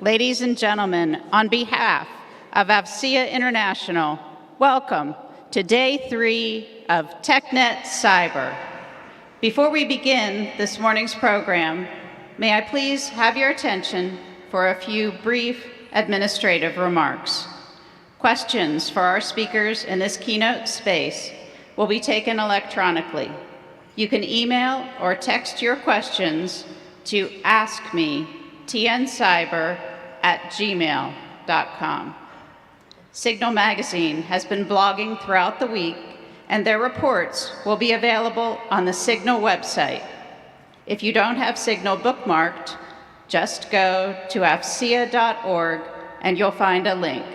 Ladies and gentlemen, on behalf of AFCEA International, welcome to Day 3 of TechNet Cyber. Before we begin this morning's program, may I please have your attention for a few brief administrative remarks. Questions for our speakers in this keynote space will be taken electronically. You can email or text your questions to askmetncyber@gmail.com. Signal Magazine has been blogging throughout the week, and their reports will be available on the Signal website. If you don't have Signal bookmarked, just go to afcea.org and you'll find a link.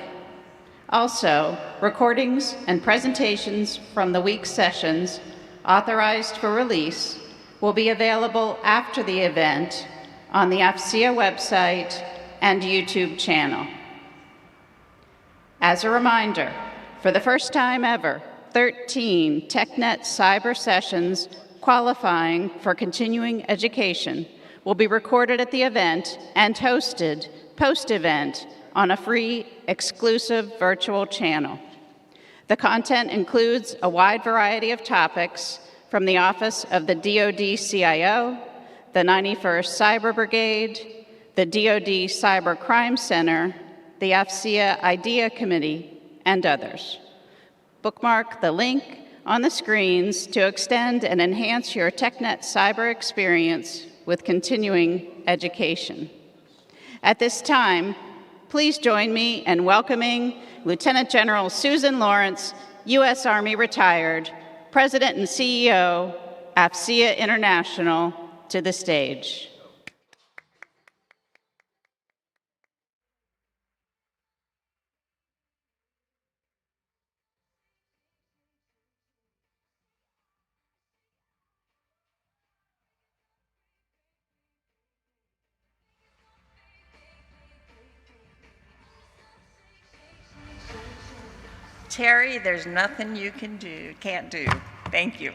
Also, recordings and presentations from the week's sessions authorized for release will be available after the event on the AFCEA website and YouTube channel. As a reminder, for the first time ever, 13 TechNet Cyber sessions qualifying for continuing education will be recorded at the event and hosted post-event on a free, exclusive virtual channel. The content includes a wide variety of topics from the Office of the DoD CIO, the 91st Cyber Brigade, the DoD Cyber Crime Center, the AFCEA IDEA Committee, and others. Bookmark the link on the screens to extend and enhance your TechNet Cyber experience with continuing education. At this time, please join me in welcoming Lieutenant General Susan Lawrence, U.S. Army retired, President and CEO, AFCEA International, to the stage. Terry, there's nothing you can't do. Thank you.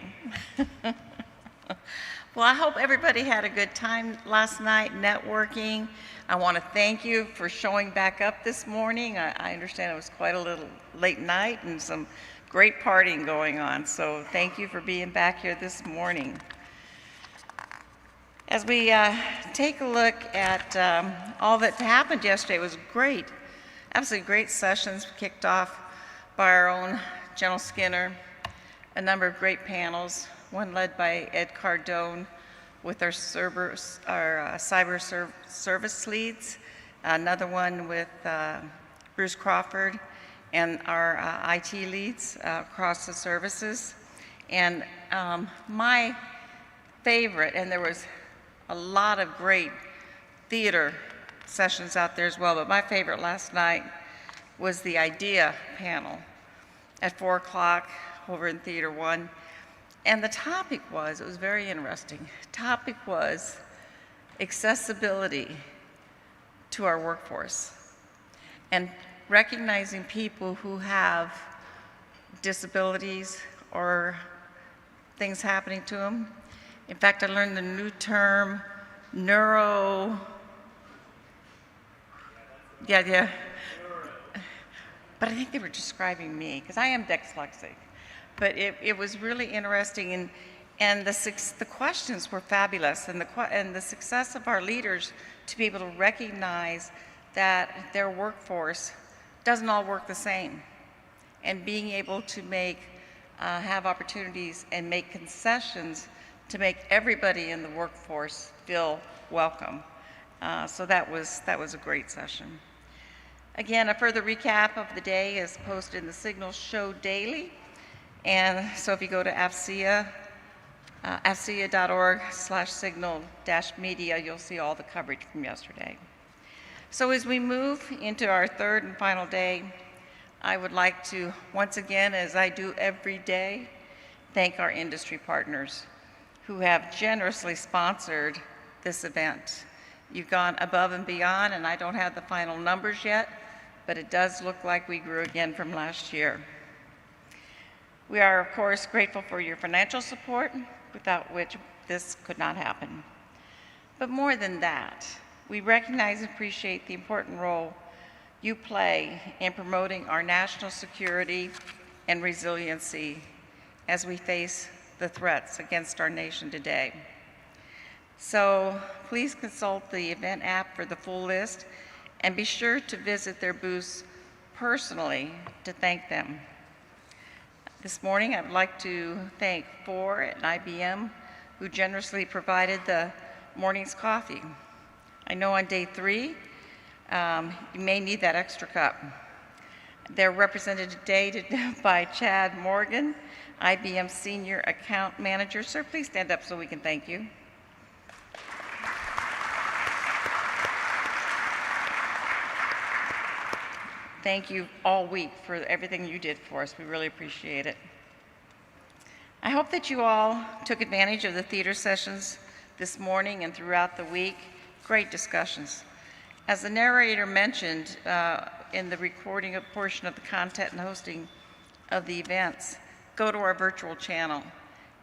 Well, I hope everybody had a good time last night networking. I want to thank you for showing back up this morning. I understand it was quite a little late night and some great partying going on, so thank you for being back here this morning. As we take a look at all that happened yesterday, it was great, absolutely great sessions kicked off by our own General Skinner, a number of great panels, one led by Ed Cardone with our cyber service leads, another one with Bruce Crawford and our IT leads across the services. And my favorite, and there was a lot of great theater sessions out there as well, but my favorite last night was the IDEA panel at 4 o'clock over in Theater 1. And the topic was, it was very interesting, topic was accessibility to our workforce and recognizing people who have disabilities or things happening to them. In fact, I learned the new term, but I think they were describing me, because I am dyslexic. But it was really interesting, and the questions were fabulous, and the success of our leaders to be able to recognize that their workforce doesn't all work the same, and being able to have opportunities and make concessions to make everybody in the workforce feel welcome. So that was a great session. Again, a further recap of the day is posted in the Signal Show daily. And so if you go to AFCEA, afcea.org/signal-media, you'll see all the coverage from yesterday. So as we move into our third and final day, I would like to, once again, as I do every day, thank our industry partners who have generously sponsored this event. You've gone above and beyond, and I don't have the final numbers yet, but it does look like we grew again from last year. We are, of course, grateful for your financial support, without which this could not happen. But more than that, We recognize and appreciate the important role you play in promoting our national security and resiliency as we face the threats against our nation today. So please consult the event app for the full list and be sure to visit their booths personally to thank them. This morning, I would like to thank Ford and IBM, who generously provided the morning's coffee. I know on day 3, you may need that extra cup. They're represented today by Chad Morgan, IBM Senior Account Manager. Sir, please stand up so we can thank you. Thank you all week for everything you did for us. We really appreciate it. I hope that you all took advantage of the theater sessions this morning and throughout the week. Great discussions. As the narrator mentioned in the recording of portion of the content and hosting of the events, go to our virtual channel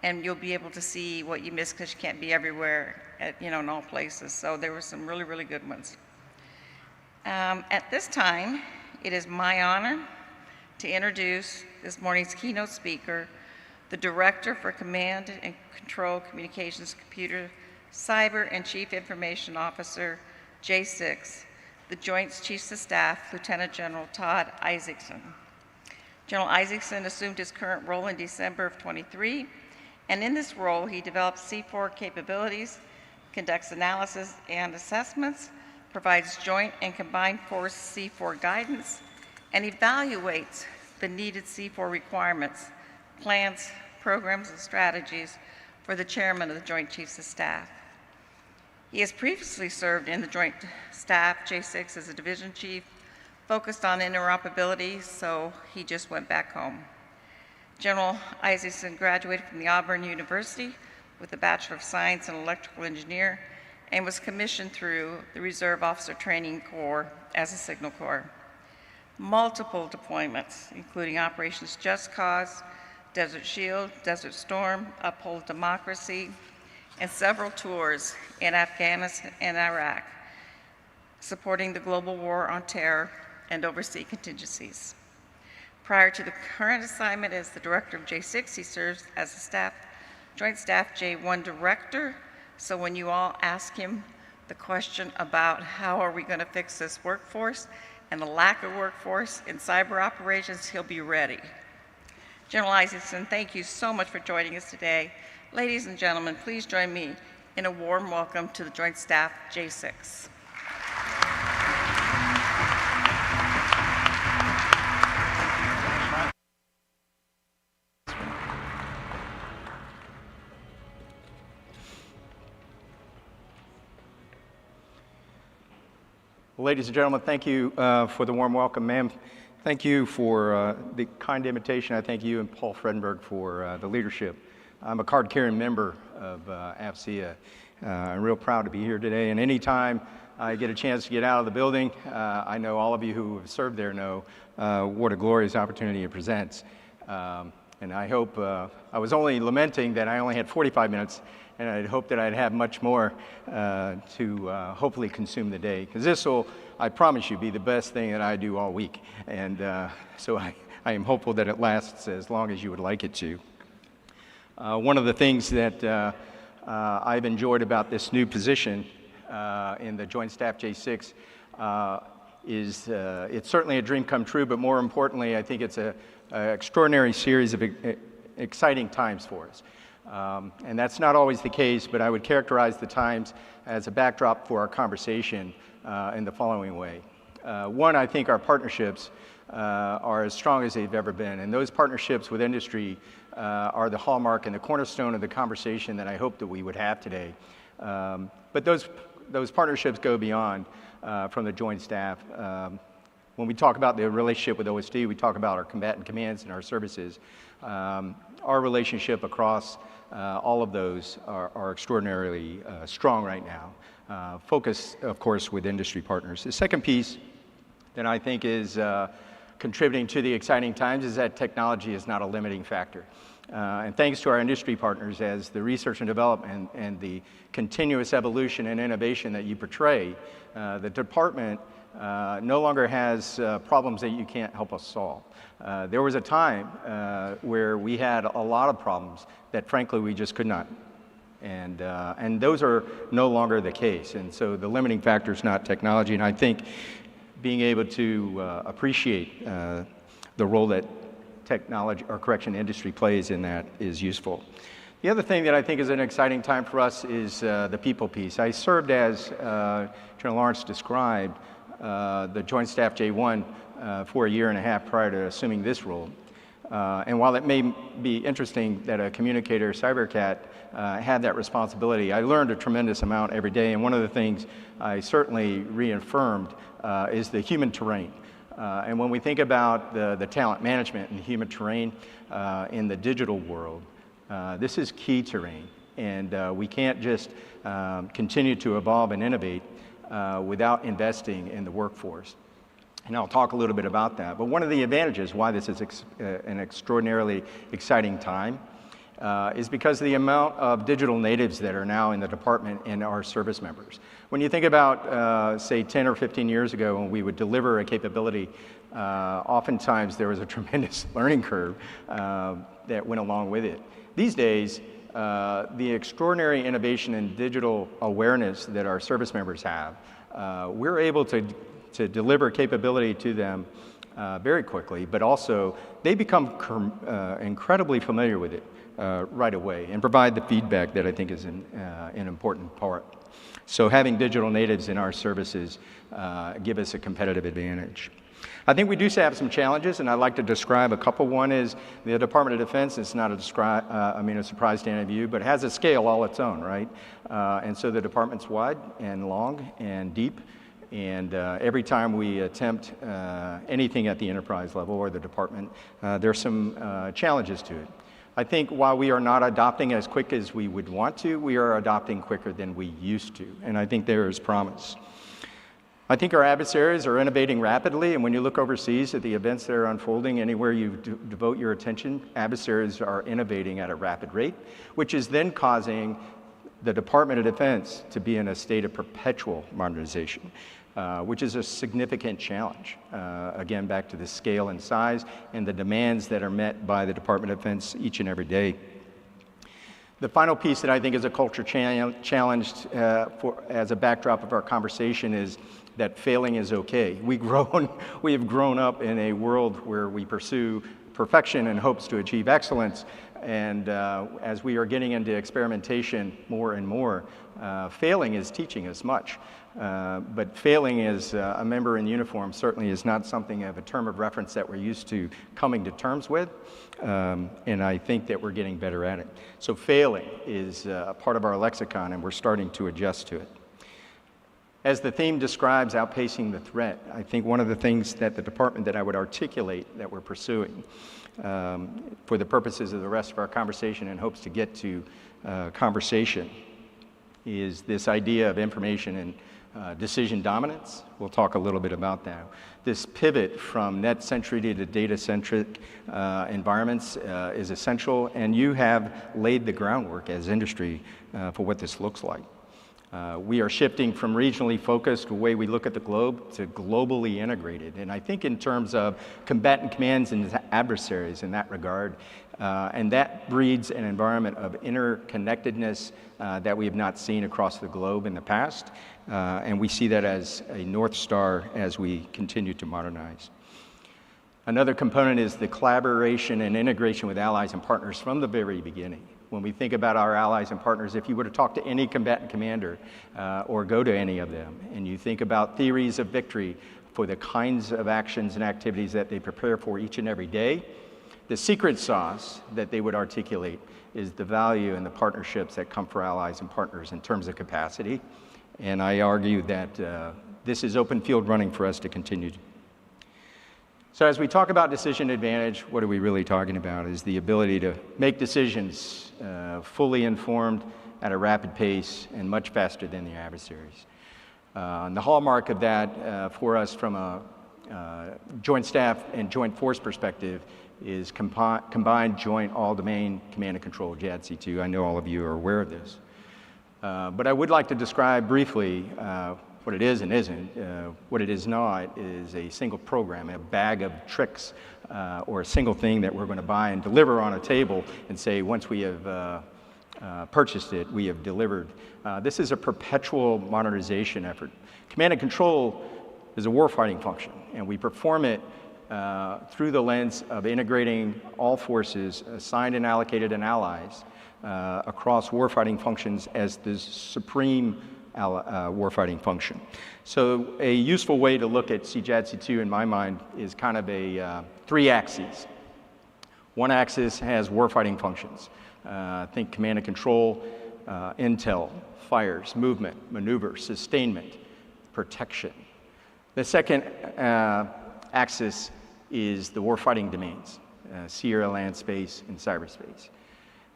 and you'll be able to see what you missed because you can't be everywhere in all places. So there were some really, really good ones. At this time, it is my honor to introduce this morning's keynote speaker, the Director for Command and Control Communications, Computer, Cyber, and Chief Information Officer, J6, the Joint Chiefs of Staff, Lieutenant General Todd Isaacson. General Isaacson assumed his current role in December of '23, and in this role, he develops C4 capabilities, conducts analysis and assessments, provides joint and combined force C4 guidance, and evaluates the needed C4 requirements, plans, programs, and strategies for the Chairman of the Joint Chiefs of Staff. He has previously served in the Joint Staff J6 as a division chief, focused on interoperability, so he just went back home. General Isaacson graduated from the Auburn University with a Bachelor of Science in Electrical Engineer and was commissioned through the Reserve Officer Training Corps as a Signal Corps. Multiple deployments, including Operations Just Cause, Desert Shield, Desert Storm, Uphold Democracy, and several tours in Afghanistan and Iraq, supporting the global war on terror and overseas contingencies. Prior to the current assignment as the Director of J6, he serves as the Joint Staff J1 Director. So when you all ask him the question about how are we going to fix this workforce and the lack of workforce in cyber operations, he'll be ready. General Isaacson, thank you so much for joining us today. Ladies and gentlemen, please join me in a warm welcome to the Joint Staff J6. Ladies and gentlemen, thank you for the warm welcome, ma'am. Thank you for the kind invitation. I thank you and Paul Fredenberg for the leadership. I'm a card-carrying member of AFCEA. I'm real proud to be here today, and anytime I get a chance to get out of the building, I know all of you who have served there know what a glorious opportunity it presents. And I hope, I was only lamenting that I only had 45 minutes, and I'd hoped that I'd have much more to hopefully consume the day. Because this will, I promise you, be the best thing that I do all week. And so I am hopeful that it lasts as long as you would like it to. One of the things that I've enjoyed about this new position in the Joint Staff J6 is it's certainly a dream come true, but more importantly, I think it's an extraordinary series of exciting times for us. And that's not always the case, but I would characterize the times as a backdrop for our conversation in the following way. One, I think our partnerships are as strong as they've ever been, and those partnerships with industry are the hallmark and the cornerstone of the conversation that I hope that we would have today. But those partnerships go beyond from the Joint Staff. When we talk about the relationship with OSD, we talk about our combatant commands and our services. Our relationship across all of those are extraordinarily strong right now. Focus, of course, with industry partners. The second piece that I think is contributing to the exciting times is that technology is not a limiting factor. And thanks to our industry partners, as the research and development and the continuous evolution and innovation that you portray, the department no longer has problems that you can't help us solve. There was a time where we had a lot of problems that frankly we just could not. And those are no longer the case. And so the limiting factor is not technology. And I think being able to appreciate the role that technology or correction industry plays in that is useful. The other thing that I think is an exciting time for us is the people piece. I served as General Lawrence described the Joint Staff J1 for a year and a half prior to assuming this role. And while it may be interesting that a communicator, cybercat, had that responsibility, I learned a tremendous amount every day. And one of the things I certainly reaffirmed is the human terrain. And when we think about the talent management and human terrain in the digital world, this is key terrain. And we can't just continue to evolve and innovate without investing in the workforce. And I'll talk a little bit about that. But one of the advantages why this is an extraordinarily exciting time is because of the amount of digital natives that are now in the department and our service members. When you think about, say, 10 or 15 years ago when we would deliver a capability, oftentimes there was a tremendous learning curve that went along with it. These days, the extraordinary innovation and digital awareness that our service members have, we're able to deliver capability to them very quickly, but also they become incredibly familiar with it right away and provide the feedback that I think is an important part. So having digital natives in our services give us a competitive advantage. I think we do have some challenges, and I'd like to describe a couple. One is the Department of Defense. It's not a surprise to any of you, but it has a scale all its own, right? And so the department's wide and long and deep. And every time we attempt anything at the enterprise level or the department, there's some challenges to it. I think while we are not adopting as quick as we would want to, we are adopting quicker than we used to. And I think there is promise. I think our adversaries are innovating rapidly. And when you look overseas at the events that are unfolding, anywhere you devote your attention, adversaries are innovating at a rapid rate, which is then causing the Department of Defense to be in a state of perpetual modernization, which is a significant challenge. Again, back to the scale and size and the demands that are met by the Department of Defense each and every day. The final piece that I think is a culture challenge as a backdrop of our conversation is that failing is okay. We have grown up in a world where we pursue perfection in hopes to achieve excellence. And as we are getting into experimentation more and more, failing is teaching us much. But failing as a member in uniform certainly is not something of a term of reference that we're used to coming to terms with. And I think that we're getting better at it. So failing is a part of our lexicon, and we're starting to adjust to it. As the theme describes, outpacing the threat, I think one of the things that the department that I would articulate that we're pursuing for the purposes of the rest of our conversation and hopes to get to conversation is this idea of information and decision dominance. We'll talk a little bit about that. This pivot from net-centricity to data-centric environments is essential, and you have laid the groundwork as industry for what this looks like. We are shifting from regionally focused, the way we look at the globe, to globally integrated. And I think in terms of combatant commands and adversaries in that regard, and that breeds an environment of interconnectedness that we have not seen across the globe in the past. And we see that as a North Star as we continue to modernize. Another component is the collaboration and integration with allies and partners from the very beginning. When we think about our allies and partners, if you were to talk to any combatant commander or go to any of them, and you think about theories of victory for the kinds of actions and activities that they prepare for each and every day, the secret sauce that they would articulate is the value and the partnerships that come for allies and partners in terms of capacity. And I argue that this is open field running for us to continue. So as we talk about decision advantage, what are we really talking about is the ability to make decisions fully informed at a rapid pace and much faster than the adversaries. And the hallmark of that for us from a joint staff and joint force perspective is Combined Joint All-Domain Command and Control, JADC2. I know all of you are aware of this. But I would like to describe briefly what it is and isn't. What it is not is a single program, a bag of tricks, or a single thing that we're going to buy and deliver on a table and say, once we have purchased it, we have delivered. This is a perpetual modernization effort. Command and control is a warfighting function, and we perform it through the lens of integrating all forces, assigned and allocated and allies, across warfighting functions as the supreme warfighting function. So a useful way to look at CJADC2 in my mind is kind of a 3 axes. One axis has warfighting functions. Think command and control, intel, fires, movement, maneuver, sustainment, protection. The second axis is the warfighting domains, sea, air, land, space, and cyberspace.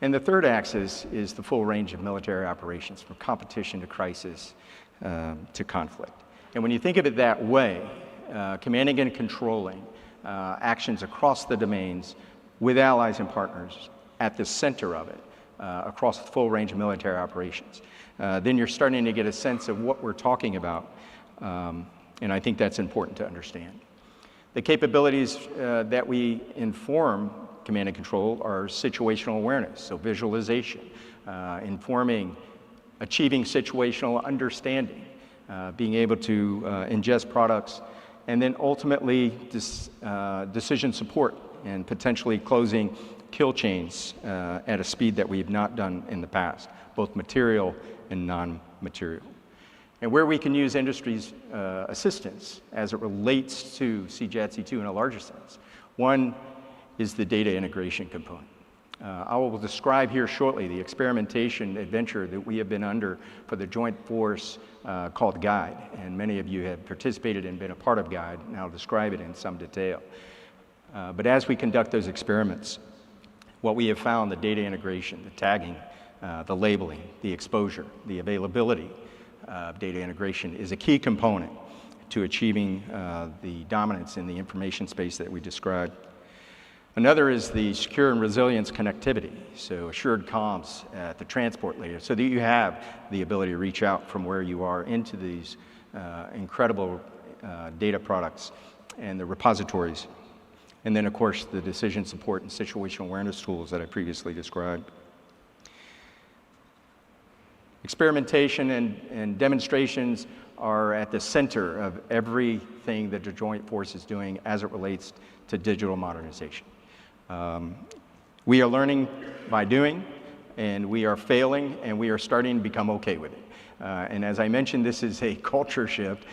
And the third axis is the full range of military operations, from competition to crisis to conflict. And when you think of it that way, commanding and controlling actions across the domains with allies and partners at the center of it, across the full range of military operations, then you're starting to get a sense of what we're talking about. And I think that's important to understand. The capabilities that we inform command and control are situational awareness, so visualization, informing, achieving situational understanding, being able to ingest products, and then ultimately decision support and potentially closing kill chains at a speed that we have not done in the past, both material and non-material. And where we can use industry's assistance as it relates to CJADC2 in a larger sense. One is the data integration component. I will describe here shortly the experimentation adventure that we have been under for the joint force called GUIDE, and many of you have participated and been a part of GUIDE, and I'll describe it in some detail. But as we conduct those experiments, what we have found, the data integration, the tagging, the labeling, the exposure, the availability of data integration is a key component to achieving the dominance in the information space that we described. Another is the secure and resilience connectivity, so assured comms at the transport layer, so that you have the ability to reach out from where you are into these incredible data products and the repositories. And then, of course, the decision support and situational awareness tools that I previously described. Experimentation and demonstrations are at the center of everything that the Joint Force is doing as it relates to digital modernization. We are learning by doing, and we are failing, and we are starting to become okay with it. And as I mentioned, this is a culture shift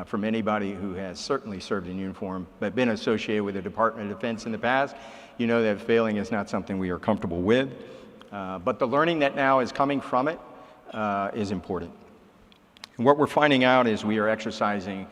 from anybody who has certainly served in uniform, but been associated with the Department of Defense in the past. You know that failing is not something we are comfortable with. But the learning that now is coming from it is important. And what we're finding out is we are exercising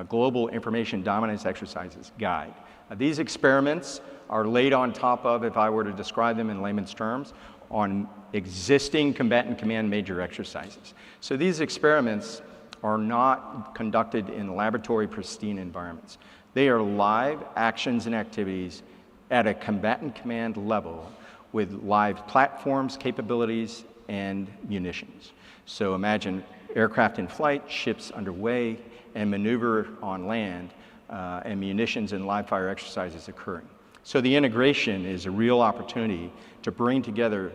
global information dominance exercises, GUIDE. These experiments are laid on top of, if I were to describe them in layman's terms, on existing combatant command major exercises. So these experiments are not conducted in laboratory pristine environments. They are live actions and activities at a combatant command level with live platforms, capabilities, and munitions. So imagine aircraft in flight, ships underway, and maneuver on land, and munitions and live fire exercises occurring. So the integration is a real opportunity to bring together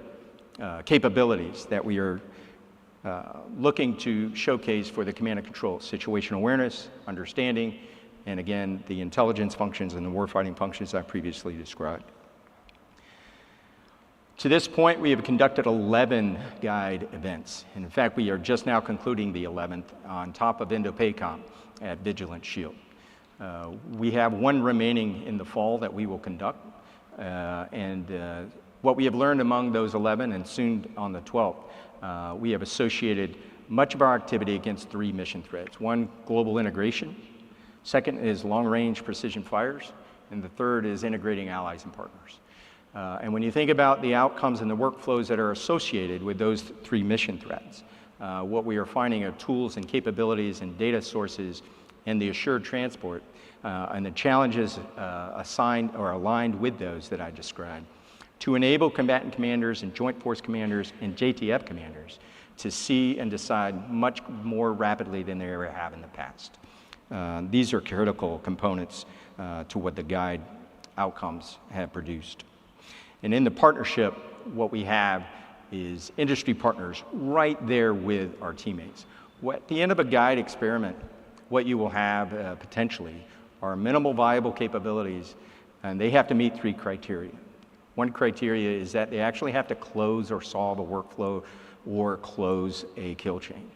capabilities that we are looking to showcase for the command and control, situational awareness, understanding, and again, the intelligence functions and the warfighting functions I previously described. To this point, we have conducted 11 GUIDE events. And in fact, we are just now concluding the 11th on top of Indo-PACOM at Vigilant Shield. We have one remaining in the fall that we will conduct. What we have learned among those 11 and soon on the 12th, we have associated much of our activity against 3 mission threads. One, global integration. Second is long-range precision fires. And the third is integrating allies and partners. And when you think about the outcomes and the workflows that are associated with those 3 mission threats, what we are finding are tools and capabilities and data sources and the assured transport, and the challenges assigned or aligned with those that I described, to enable combatant commanders and joint force commanders and JTF commanders to see and decide much more rapidly than they ever have in the past. These are critical components to what the guide outcomes have produced. And in the partnership, what we have is industry partners right there with our teammates. At the end of a guide experiment, what you will have potentially are minimal viable capabilities, and they have to meet 3 criteria. One criteria is that they actually have to close or solve a workflow or close a kill chain.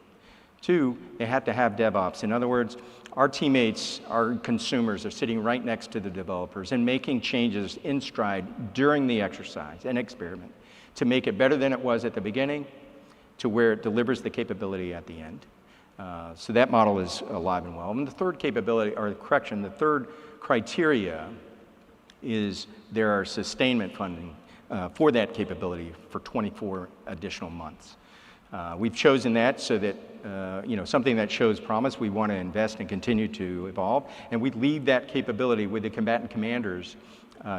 2, they have to have DevOps. In other words, our teammates, our consumers are sitting right next to the developers and making changes in stride during the exercise and experiment to make it better than it was at the beginning to where it delivers the capability at the end. So that model is alive and well. And the third capability, or correction, the third criteria is there are sustainment funding for that capability for 24 additional months. We've chosen that so that, something that shows promise, we want to invest and continue to evolve, and we leave that capability with the combatant commanders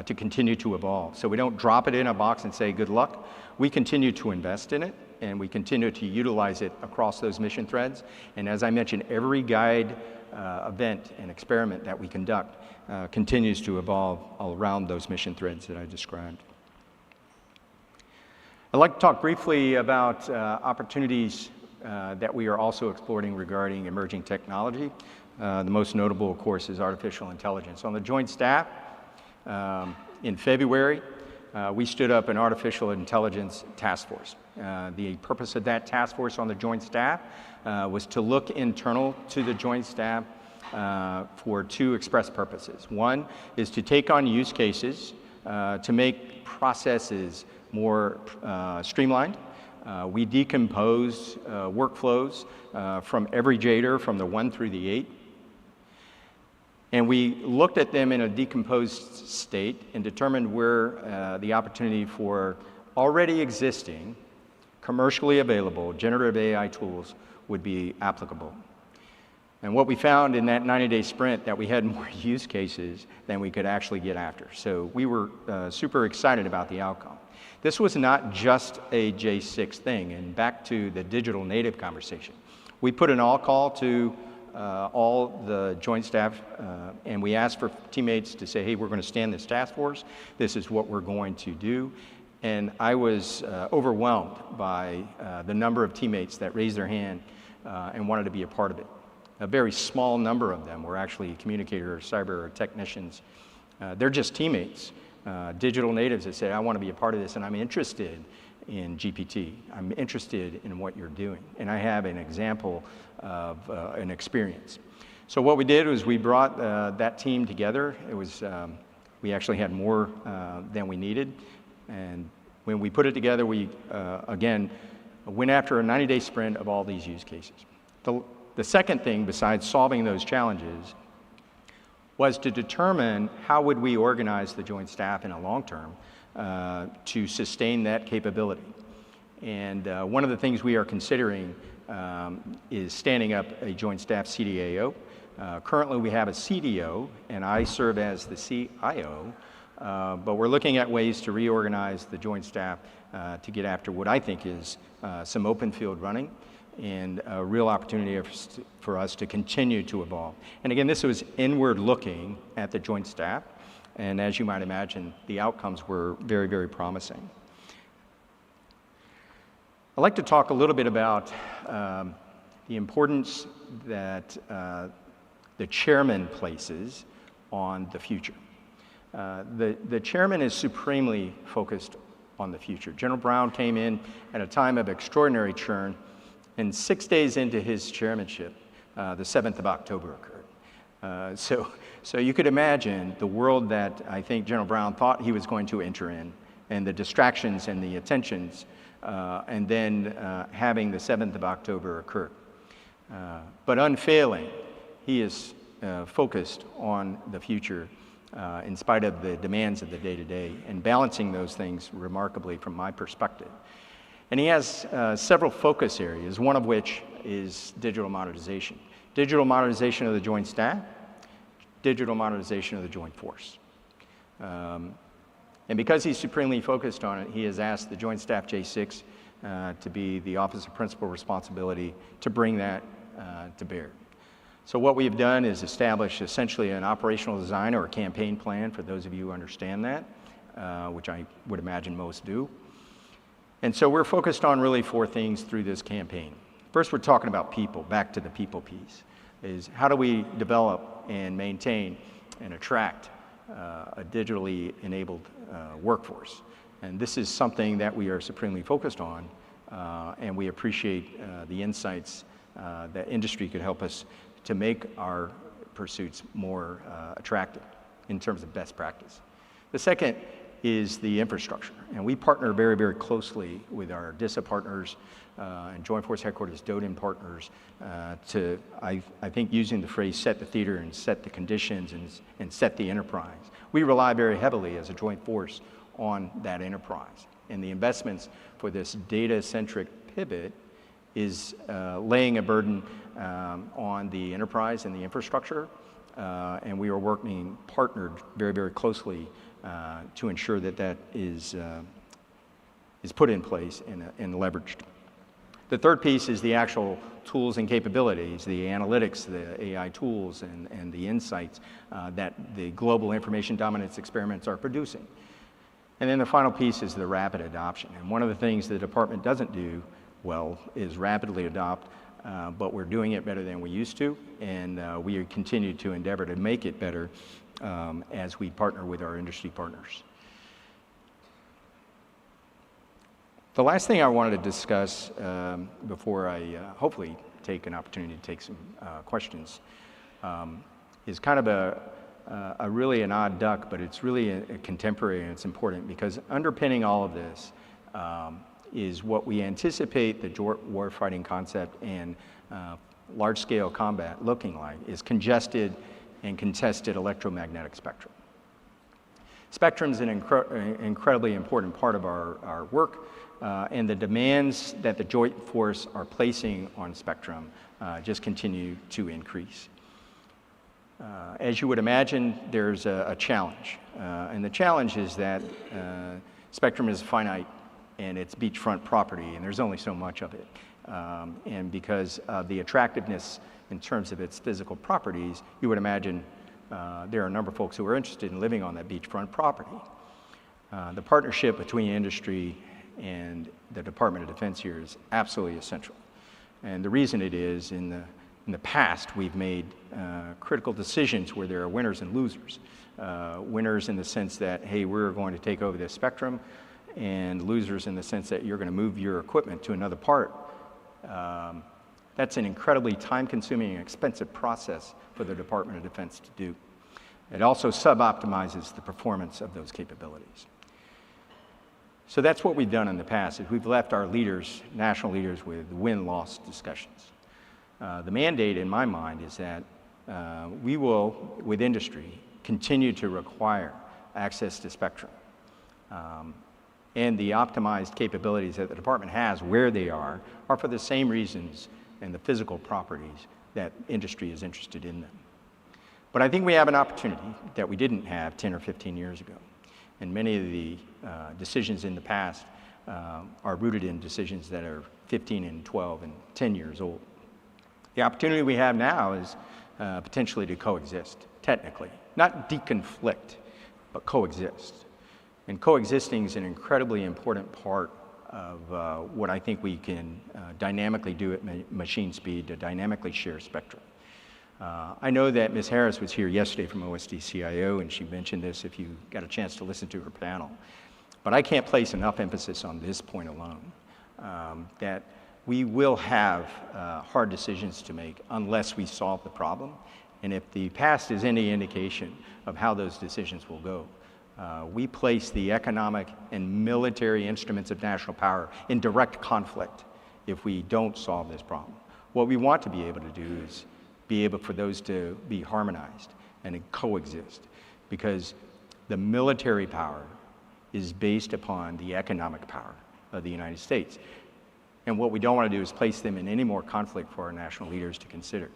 to continue to evolve. So we don't drop it in a box and say, good luck. We continue to invest in it, and we continue to utilize it across those mission threads. And as I mentioned, every guide event and experiment that we conduct continues to evolve all around those mission threads that I described. I'd like to talk briefly about opportunities that we are also exploring regarding emerging technology. The most notable, of course, is artificial intelligence. On the Joint Staff, in February, we stood up an artificial intelligence task force. The purpose of that task force on the Joint Staff was to look internal to the Joint Staff for 2 express purposes. One is to take on use cases to make processes more streamlined. We decomposed workflows from every JADER from the 1 through the 8. And we looked at them in a decomposed state and determined where the opportunity for already existing, commercially available generative AI tools would be applicable. And what we found in that 90-day sprint, that we had more use cases than we could actually get after. So we were super excited about the outcome. This was not just a J6 thing, and back to the digital native conversation. We put an all call to all the Joint Staff, and we asked for teammates to say, hey, we're going to stand this task force. This is what we're going to do. And I was overwhelmed by the number of teammates that raised their hand and wanted to be a part of it. A very small number of them were actually communicators, cyber, or technicians. They're just teammates, digital natives that say, I want to be a part of this, and I'm interested in GPT. I'm interested in what you're doing, and I have an example of an experience. So what we did was we brought that team together. It was, we actually had more than we needed, and when we put it together, we, again, went after a 90-day sprint of all these use cases. The second thing, besides solving those challenges, was to determine how would we organize the Joint Staff in a long term to sustain that capability. And one of the things we are considering is standing up a Joint Staff CDAO. Currently we have a CDO, and I serve as the CIO, but we're looking at ways to reorganize the Joint Staff to get after what I think is some open field running and a real opportunity for us to continue to evolve. And again, this was inward looking at the Joint Staff, and as you might imagine, the outcomes were very, very promising. I'd like to talk a little bit about the importance that the chairman places on the future. The chairman is supremely focused on the future. General Brown came in at a time of extraordinary churn, and 6 days into his chairmanship, the 7th of October occurred. So you could imagine the world that I think General Brown thought he was going to enter in, and the distractions and the attentions, and then having the 7th of October occur. But unfailing, he is focused on the future in spite of the demands of the day-to-day, and balancing those things remarkably from my perspective. And he has several focus areas, one of which is digital modernization. digital modernization of the Joint Staff, digital modernization of the Joint Force. And because he's supremely focused on it, he has asked the Joint Staff J6 to be the Office of Principal Responsibility to bring that to bear. So what we have done is establish essentially an operational design or a campaign plan, for those of you who understand that, which I would imagine most do. And so we're focused on really 4 things through this campaign. First, we're talking about people, back to the people piece, is how do we develop and maintain and attract a digitally enabled workforce. And this is something that we are supremely focused on, and we appreciate the insights that industry could help us to make our pursuits more attractive in terms of best practice. The second is the infrastructure, and we partner very, very closely with our DISA partners and Joint Force Headquarters DODIN partners to, I think, using the phrase set the theater and set the conditions and set the enterprise. We rely very heavily as a joint force on that enterprise, and the investments for this data-centric pivot is laying a burden on the enterprise and the infrastructure, and we are working partnered very, very closely to ensure that that is put in place and leveraged. The third piece is the actual tools and capabilities, the analytics, the AI tools, and the insights that the global information dominance experiments are producing. And then the final piece is the rapid adoption. And one of the things the department doesn't do well is rapidly adopt, but we're doing it better than we used to, and we continue to endeavor to make it better as we partner with our industry partners. The last thing I wanted to discuss before I hopefully take an opportunity to take some questions is kind of a really an odd duck, but it's really a contemporary, and it's important because underpinning all of this is what we anticipate the warfighting concept and large-scale combat looking like is congested and contested electromagnetic spectrum. Spectrum is an incredibly important part of our work, and the demands that the Joint Force are placing on spectrum just continue to increase. As you would imagine, there's a challenge, and the challenge is that spectrum is finite and it's beachfront property, and there's only so much of it. And because of the attractiveness in terms of its physical properties, you would imagine there are a number of folks who are interested in living on that beachfront property. The partnership between industry and the Department of Defense here is absolutely essential. And the reason it is, in the past, we've made critical decisions where there are winners and losers. Winners in the sense that, hey, we're going to take over this spectrum, and losers in the sense that you're going to move your equipment to another part. That's an incredibly time-consuming and expensive process for the Department of Defense to do. It also sub-optimizes the performance of those capabilities. So that's what we've done in the past, is we've left our leaders, national leaders, with win-loss discussions. The mandate, in my mind, is that we will, with industry, continue to require access to spectrum. And the optimized capabilities that the department has where they are for the same reasons and the physical properties that industry is interested in them. But I think we have an opportunity that we didn't have 10 or 15 years ago. And many of the decisions in the past are rooted in decisions that are 15 and 12 and 10 years old. The opportunity we have now is potentially to coexist, technically. Not deconflict, but coexist. And coexisting is an incredibly important part of what I think we can dynamically do at machine speed to dynamically share spectrum. I know that Ms. Harris was here yesterday from OSD-CIO, and she mentioned this if you got a chance to listen to her panel. But I can't place enough emphasis on this point alone, that we will have hard decisions to make unless we solve the problem. And if the past is any indication of how those decisions will go, we place the economic and military instruments of national power in direct conflict if we don't solve this problem. What we want to be able to do is be able for those to be harmonized and coexist, because the military power is based upon the economic power of the United States. And what we don't want to do is place them in any more conflict for our national leaders to consider.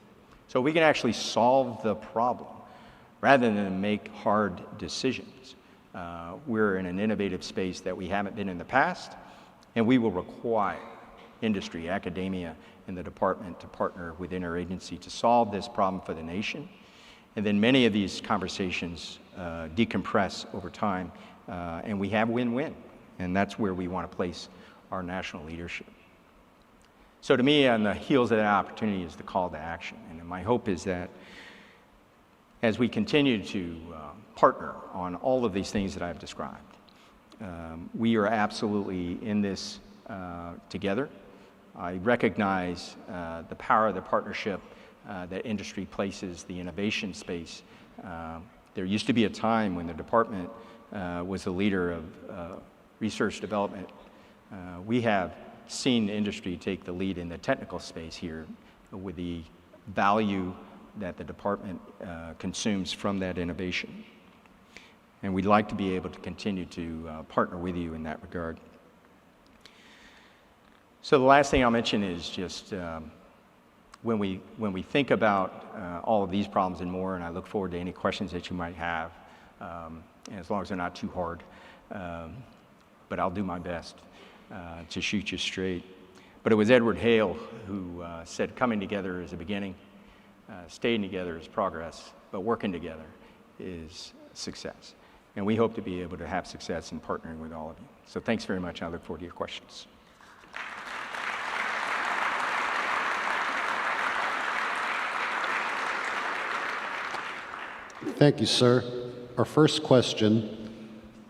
So we can actually solve the problem rather than make hard decisions. We're in an innovative space that we haven't been in the past, and we will require industry, academia, and the department to partner with interagency to solve this problem for the nation. And then many of these conversations decompress over time, and we have win-win. And that's where we want to place our national leadership. So to me, on the heels of that opportunity is the call to action. And my hope is that as we continue to partner on all of these things that I've described, we are absolutely in this together. I recognize the power of the partnership that industry places the innovation space. There used to be a time when the department was the leader of research development. We have seen industry take the lead in the technical space here with the value that the department consumes from that innovation. And we'd like to be able to continue to partner with you in that regard. So the last thing I'll mention is just when we think about all of these problems and more, and I look forward to any questions that you might have, and as long as they're not too hard, but I'll do my best to shoot you straight. But it was Edward Hale who said, coming together is a beginning, staying together is progress, but working together is success. And we hope to be able to have success in partnering with all of you. So thanks very much. I look forward to your questions. Thank you, sir. Our first question,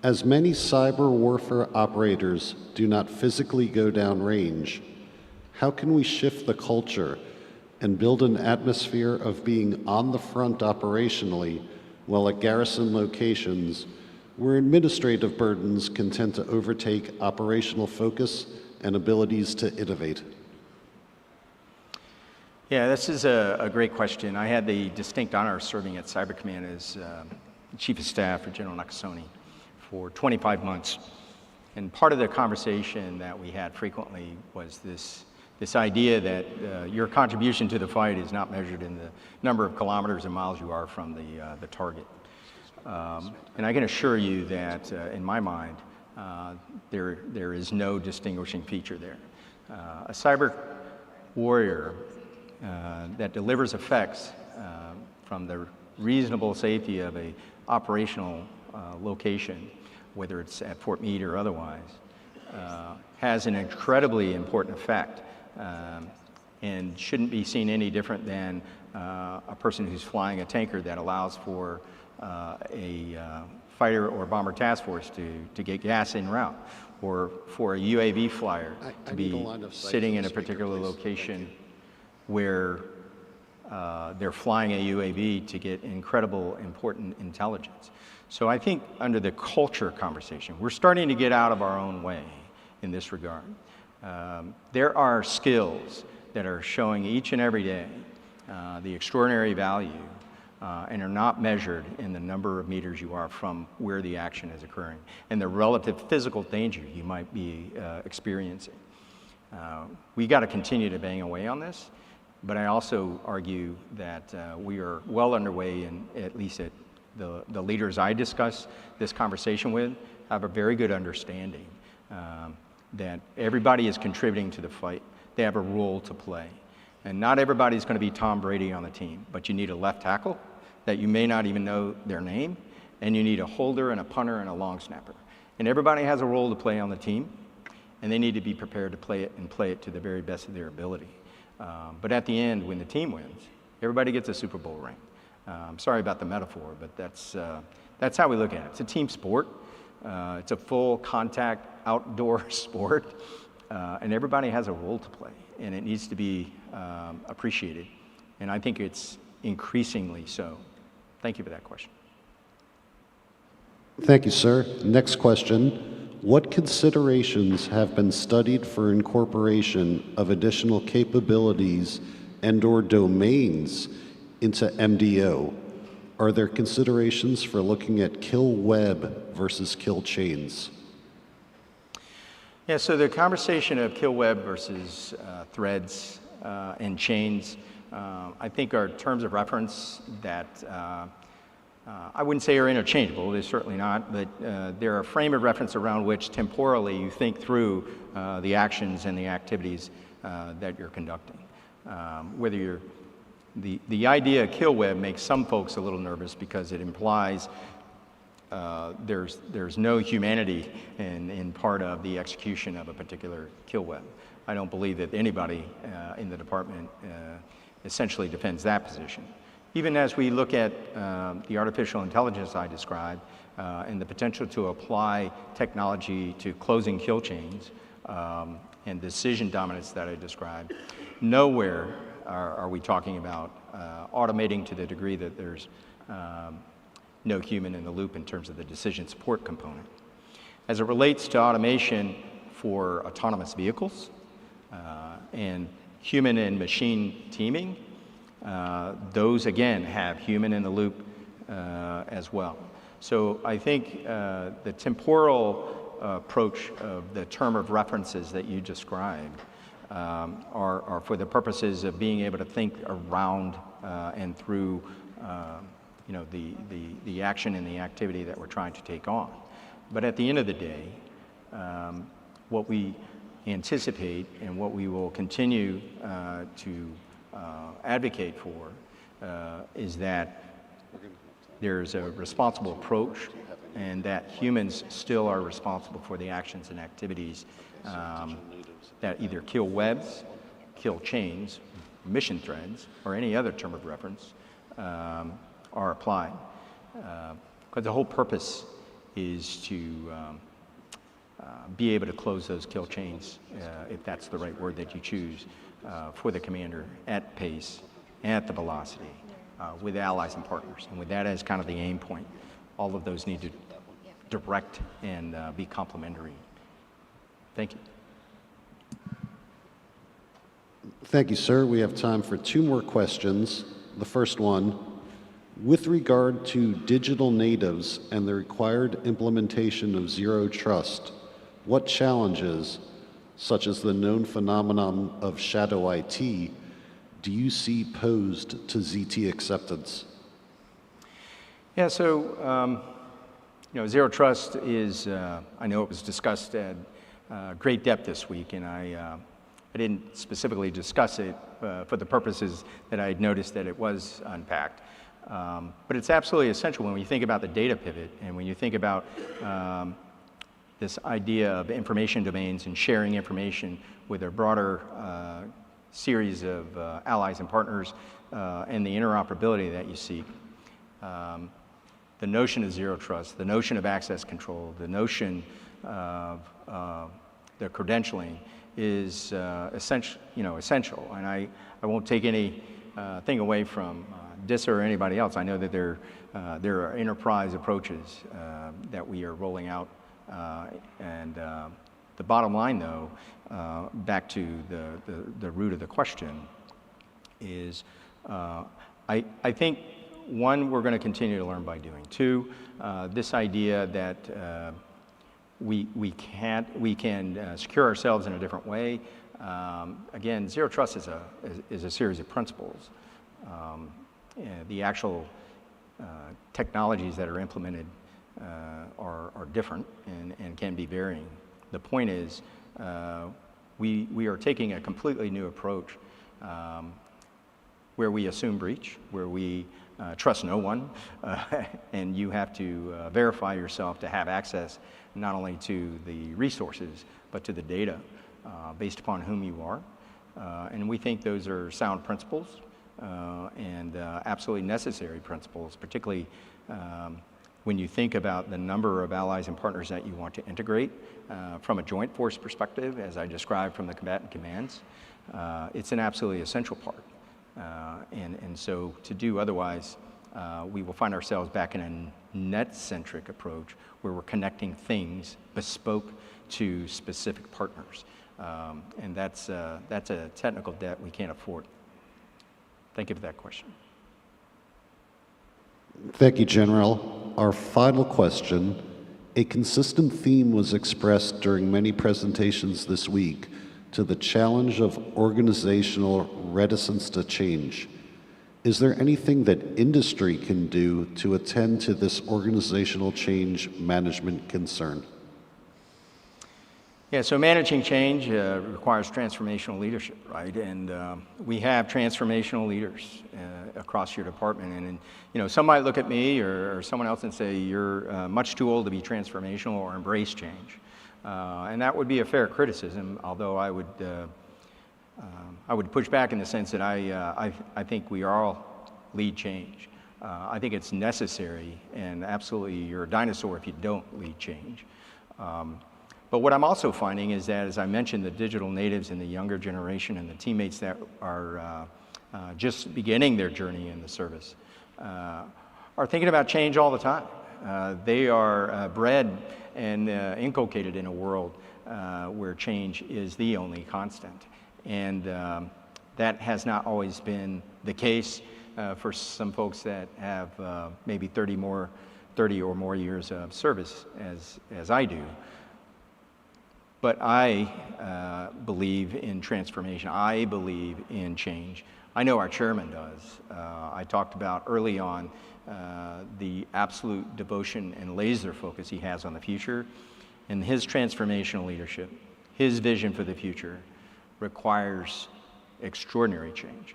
as many cyber warfare operators do not physically go downrange, how can we shift the culture and build an atmosphere of being on the front operationally while at garrison locations where administrative burdens can tend to overtake operational focus and abilities to innovate? Yeah, this is a great question. I had the distinct honor of serving at Cyber Command as Chief of Staff for General Nakasone for 25 months. And part of the conversation that we had frequently was this idea that your contribution to the fight is not measured in the number of kilometers and miles you are from the target. And I can assure you that in my mind, there is no distinguishing feature there. A cyber warrior that delivers effects from the reasonable safety of a operational location, whether it's at Fort Meade or otherwise, has an incredibly important effect and shouldn't be seen any different than a person who's flying a tanker that allows for a fighter or bomber task force to get gas en route, or for a UAV flyer to be sitting in a particular location where they're flying a UAV to get incredible, important intelligence. So I think under the culture conversation, we're starting to get out of our own way in this regard. There are skills that are showing each and every day the extraordinary value and are not measured in the number of meters you are from where the action is occurring and the relative physical danger you might be experiencing. We got to continue to bang away on this. But I also argue that we are well underway, and at least at the leaders I discuss this conversation with have a very good understanding that everybody is contributing to the fight. They have a role to play. And not everybody's going to be Tom Brady on the team, but you need a left tackle that you may not even know their name, and you need a holder and a punter and a long snapper. And everybody has a role to play on the team, and they need to be prepared to play it and play it to the very best of their ability. But at the end, when the team wins, everybody gets a Super Bowl ring. I'm sorry about the metaphor, but that's how we look at it. It's a team sport. It's a full contact outdoor sport, and everybody has a role to play, and it needs to be appreciated. And I think it's increasingly so. Thank you for that question. Thank you, sir. Next question. What considerations have been studied for incorporation of additional capabilities and/or domains into MDO? Are there considerations for looking at kill web versus kill chains? Yeah, so the conversation of kill web versus threads and chains I think are terms of reference that I wouldn't say are interchangeable, they're certainly not, but they're a frame of reference around which temporally you think through the actions and the activities that you're conducting. Whether you're, the idea of kill web makes some folks a little nervous because it implies there's no humanity in part of the execution of a particular kill web. I don't believe that anybody in the department essentially defends that position. Even as we look at the artificial intelligence I described and the potential to apply technology to closing kill chains and decision dominance that I described, nowhere are we talking about automating to the degree that there's no human in the loop in terms of the decision support component. As it relates to automation for autonomous vehicles and human and machine teaming, those again have human in the loop as well. So I think the temporal approach of the term of references that you described are for the purposes of being able to think around and through you know, the action and the activity that we're trying to take on. But at the end of the day, what we anticipate and what we will continue to advocate for is that there's a responsible approach and that humans still are responsible for the actions and activities that either kill webs, kill chains, mission threads, or any other term of reference are applied. Because the whole purpose is to be able to close those kill chains, if that's the right word that you choose, for the commander at pace, at the velocity, with allies and partners. And with that as kind of the aim point, all of those need to direct and be complementary. Thank you. Thank you, sir. We have time for 2 more questions. The first one, with regard to digital natives and the required implementation of zero trust, what challenges, such as the known phenomenon of shadow IT, do you see posed to ZT acceptance? Yeah, so you know, zero trust is, I know it was discussed at great depth this week, and I didn't specifically discuss it for the purposes that I had noticed that it was unpacked. But it's absolutely essential when you think about the data pivot and when you think about this idea of information domains and sharing information with a broader series of allies and partners and the interoperability that you seek. The notion of zero trust, the notion of access control, the notion of the credentialing is essential, and I won't take any thing away from DISA or anybody else. I know that there are enterprise approaches that we are rolling out, and the bottom line, though, back to the root of the question, is I think, one, we're going to continue to learn by doing. 2, this idea that we can secure ourselves in a different way. Again, zero trust is a series of principles. The actual technologies that are implemented are different and can be varying. The point is, we are taking a completely new approach where we assume breach, where we trust no one, and you have to verify yourself to have access not only to the resources, but to the data based upon whom you are. And we think those are sound principles and absolutely necessary principles, particularly when you think about the number of allies and partners that you want to integrate from a joint force perspective, as I described from the combatant commands. It's an absolutely essential part. And so to do otherwise, we will find ourselves back in a net-centric approach where we're connecting things bespoke to specific partners. And that's a technical debt we can't afford. Thank you for that question. Thank you, General. Our final question. A consistent theme was expressed during many presentations this week to the challenge of organizational reticence to change, is there anything that industry can do to attend to this organizational change management concern? Yeah, so managing change requires transformational leadership, right? And we have transformational leaders across your department. And you know, some might look at me or someone else and say, you're much too old to be transformational or embrace change. And that would be a fair criticism, although I would push back in the sense that I think we all lead change. I think it's necessary, and absolutely you're a dinosaur if you don't lead change. But what I'm also finding is that, as I mentioned, the digital natives and the younger generation and the teammates that are just beginning their journey in the service are thinking about change all the time. They are bred and inculcated in a world where change is the only constant. And that has not always been the case for some folks that have maybe 30 or more years of service as I do. But I believe in transformation. I believe in change. I know our chairman does. I talked about early on the absolute devotion and laser focus he has on the future, and his transformational leadership, his vision for the future requires extraordinary change.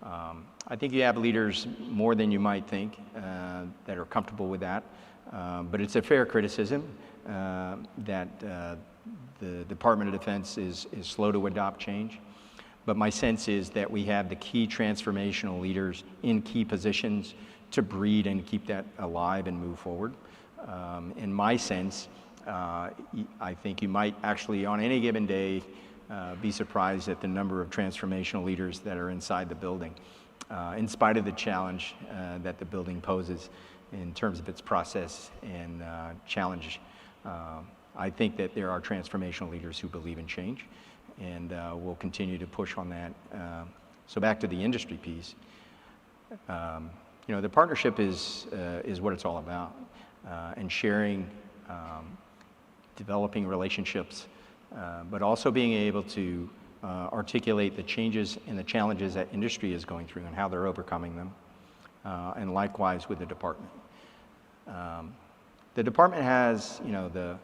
I think you have leaders more than you might think that are comfortable with that, but it's a fair criticism that the Department of Defense is slow to adopt change. But my sense is that we have the key transformational leaders in key positions to breed and keep that alive and move forward. In my sense, I think you might actually, on any given day, be surprised at the number of transformational leaders that are inside the building, in spite of the challenge that the building poses in terms of its process and challenge. I think that there are transformational leaders who believe in change, and we'll continue to push on that. So back to the industry piece, you know, the partnership is what it's all about, and sharing, developing relationships, but also being able to articulate the changes and the challenges that industry is going through and how they're overcoming them, and likewise with the department. The department has, you know, the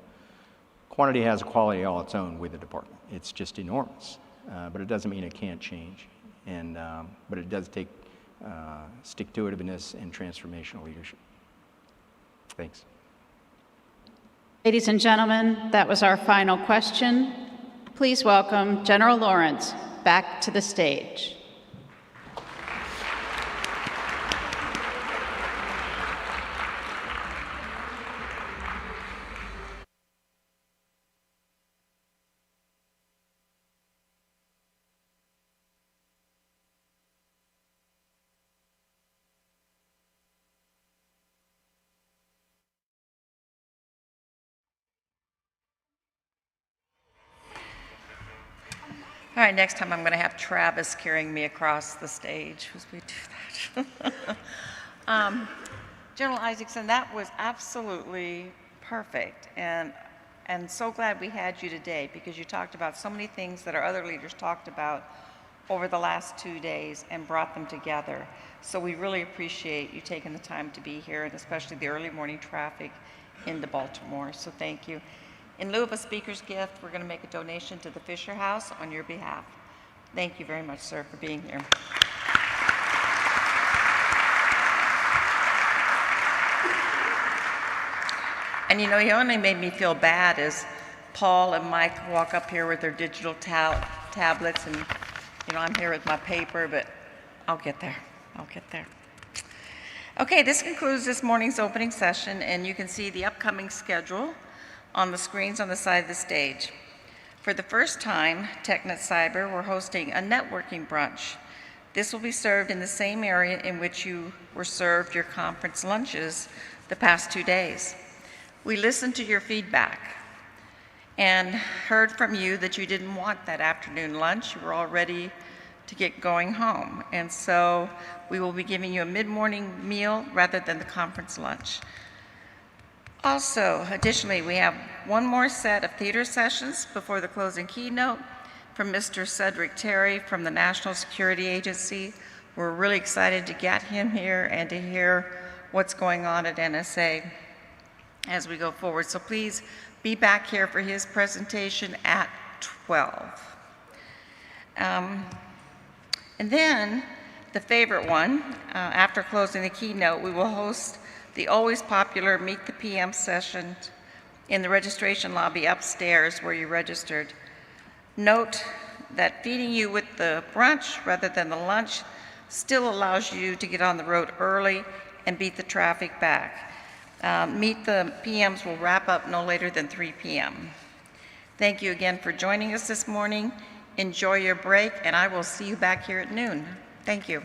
quantity has a quality all its own with the department. It's just enormous, but it doesn't mean it can't change. And but it does take stick-to-itiveness and transformational leadership. Thanks. Ladies and gentlemen, that was our final question. Please welcome General Lawrence back to the stage. All right, next time I'm going to have Travis carrying me across the stage as we do that. General Isaacson, that was absolutely perfect, and so glad we had you today, because you talked about so many things that our other leaders talked about over the last 2 days and brought them together. So we really appreciate you taking the time to be here, and especially the early morning traffic into Baltimore. So thank you. In lieu of a speaker's gift, we're going to make a donation to the Fisher House on your behalf. Thank you very much, sir, for being here. And you know, he only made me feel bad as Paul and Mike walk up here with their digital tablets, and you know, I'm here with my paper, but I'll get there. I'll get there. Okay, this concludes this morning's opening session, and you can see the upcoming schedule on the screens on the side of the stage. For the first time, TechNet Cyber, we're hosting a networking brunch. This will be served in the same area in which you were served your conference lunches the past 2 days. We listened to your feedback and heard from you that you didn't want that afternoon lunch. You were all ready to get going home. And so we will be giving you a mid-morning meal rather than the conference lunch. Also, additionally, we have one more set of theater sessions before the closing keynote. from Mr. Cedric Terry from the National Security Agency. We're really excited to get him here and to hear what's going on at NSA as we go forward. So please be back here for his presentation at 12. And then the favorite one, after closing the keynote, we will host the always popular Meet the PM session in the registration lobby upstairs where you registered. Note that feeding you with the brunch rather than the lunch still allows you to get on the road early and beat the traffic back. Meet the PMs will wrap up no later than 3 p.m. Thank you again for joining us this morning. Enjoy your break, and I will see you back here at noon. Thank you.